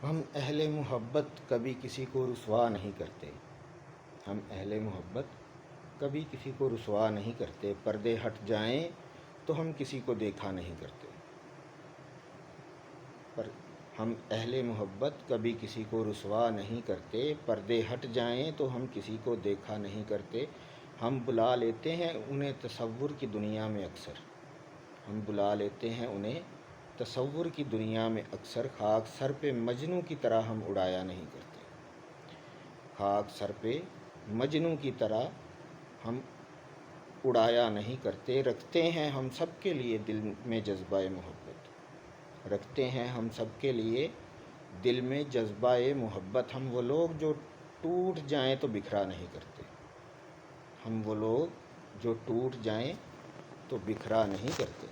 ہم اہل محبت کبھی کسی کو رسوا نہیں کرتے. ہم اہل محبت کبھی کسی کو رسوا نہیں کرتے. پردے ہٹ جائیں تو ہم کسی کو دیکھا نہیں کرتے. ہم اہل محبت کبھی کسی کو رسوا نہیں کرتے. پردے ہٹ جائیں تو ہم کسی کو دیکھا نہیں کرتے. ہم بلا لیتے ہیں انہیں تصور کی دنیا میں اکثر. ہم بلا لیتے ہیں انہیں تصور کی دنیا میں اکثر. خاک سر پہ مجنوں کی طرح ہم اڑایا نہیں کرتے. خاک سر پہ مجنوں کی طرح ہم اڑایا نہیں کرتے. رکھتے ہیں ہم سب کے لیے دل میں جذبہ محبت. رکھتے ہیں ہم سب کے لیے دل میں جذبہ محبت. ہم وہ لوگ جو ٹوٹ جائیں تو بکھرا نہیں کرتے. ہم وہ لوگ جو ٹوٹ جائیں تو بکھرا نہیں کرتے.